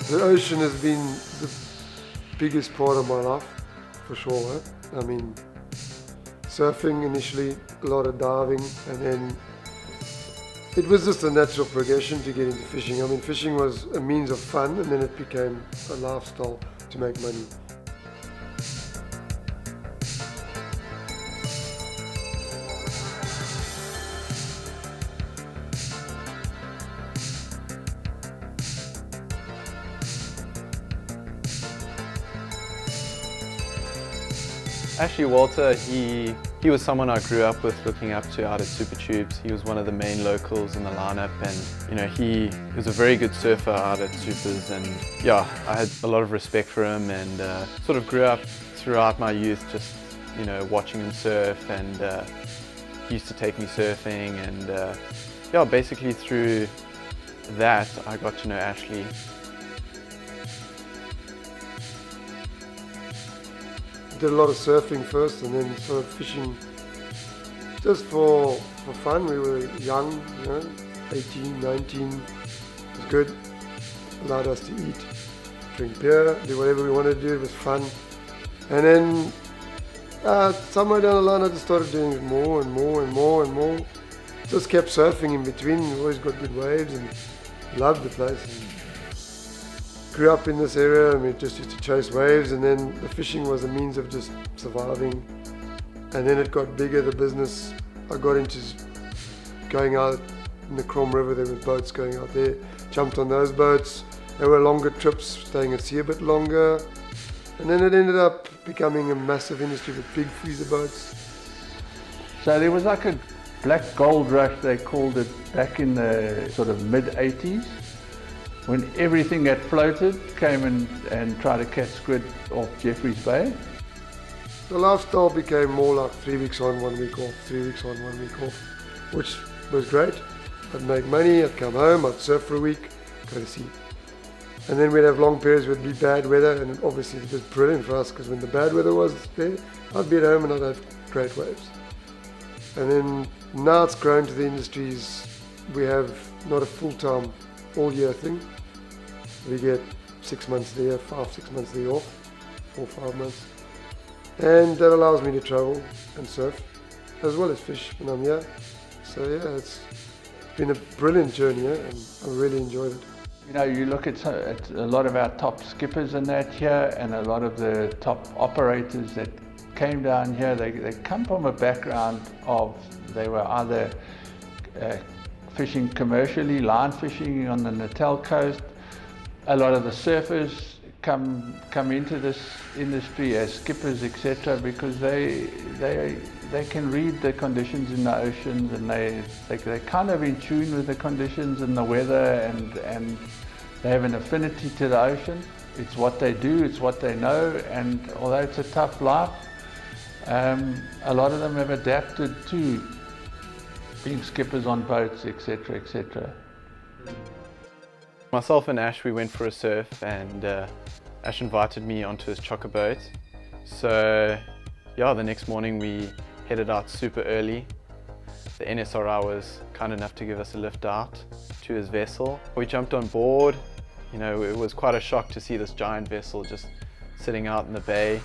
The ocean has been the biggest part of my life, for sure. I mean, surfing initially, a lot of diving, and then it was just a natural progression to get into fishing. I mean, fishing was a means of fun, and then it became a lifestyle to make money. Actually, Walter, he was someone I grew up with, looking up to out at Super Tubes. He was one of the main locals in the lineup, and he was a very good surfer out at Supers, and yeah, I had a lot of respect for him, and sort of grew up throughout my youth just watching him surf, and he used to take me surfing, and yeah, basically through that I got to know Ashley. Did a lot of surfing first, and then sort of fishing just for fun. We were young, 18, 19. It was good. Allowed us to eat, drink beer, do whatever we wanted to do. It was fun. And then somewhere down the line, I just started doing it more and more and more and more. Just kept surfing in between. We always got good waves and loved the place. And grew up in this area, and we just used to chase waves, and then the fishing was a means of just surviving. And then it got bigger, the business. I got into going out in the Crom River. There was boats going out there. Jumped on those boats. There were longer trips, staying at sea a bit longer. And then it ended up becoming a massive industry with big freezer boats. So there was like a black gold rush, they called it, back in the sort of mid-80s. When everything that floated came and tried to catch squid off Jeffreys Bay. The lifestyle became more like 3 weeks on, 1 week off, 3 weeks on, 1 week off, which was great. I'd make money, I'd come home, I'd surf for a week, go to sea. And then we'd have long periods where it'd be bad weather, and obviously it was brilliant for us, because when the bad weather was there, I'd be at home and I'd have great waves. And then now it's grown to the industries. We have not a full-time all year thing. We get 6 months there, 5-6 months there off, 4-5 months. And that allows me to travel and surf, as well as fish when I'm here. So yeah, it's been a brilliant journey, and I really enjoyed it. You look at a lot of our top skippers and that here, and a lot of the top operators that came down here, they come from a background of, they were either fishing commercially, line fishing on the Natal coast. A lot of the surfers come into this industry as skippers, etc., because they can read the conditions in the oceans, and they're kind of in tune with the conditions and the weather, and they have an affinity to the ocean. It's what they do, it's what they know, and although it's a tough life, a lot of them have adapted to being skippers on boats, etc., etc. Myself and Ash, we went for a surf, and Ash invited me onto his chokka boat. So yeah, the next morning we headed out super early. The NSRI was kind enough to give us a lift out to his vessel. We jumped on board. It was quite a shock to see this giant vessel just sitting out in the bay.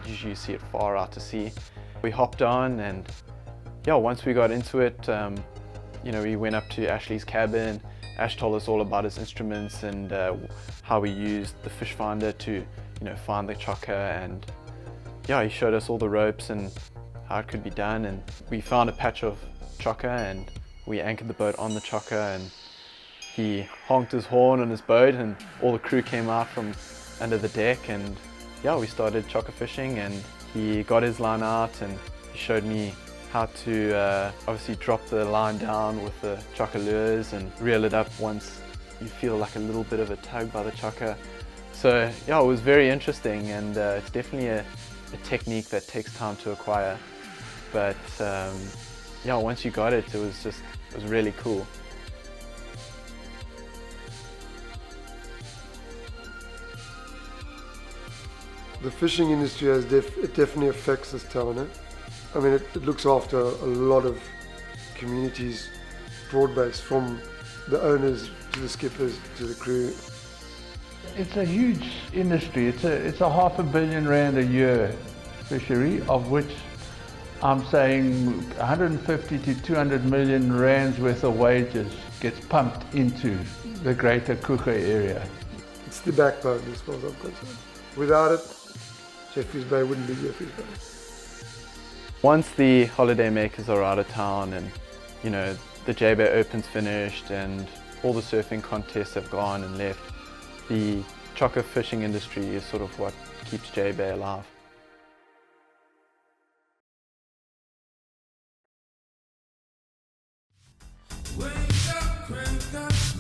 Usually you see it far out to sea. We hopped on, and yeah, once we got into it, we went up to Ashley's cabin. Ash told us all about his instruments and how we used the fish finder to, find the chokka, and yeah, he showed us all the ropes and how it could be done. And we found a patch of chokka, and we anchored the boat on the chokka, and he honked his horn on his boat, and all the crew came out from under the deck, and yeah, we started chokka fishing, and he got his line out, and he showed me how to obviously drop the line down with the chokka lures and reel it up once you feel like a little bit of a tug by the chokka. So yeah, it was very interesting, and it's definitely a technique that takes time to acquire. But yeah, once you got it, it was really cool. The fishing industry it definitely affects this town. I mean, it looks after a lot of communities, broad-based, from the owners to the skippers to the crew. It's a huge industry. It's a R500 million a year fishery, of which I'm saying 150 to 200 million rands worth of wages gets pumped into the greater Kucha area. It's the backbone as far as I'm concerned. Without it, Jeffreys Bay wouldn't be Jeffreys Bay. Once the holiday makers are out of town and, you know, the J-Bay Open's finished and all the surfing contests have gone and left, the chocker fishing industry is sort of what keeps J-Bay alive. Wake up, crank up.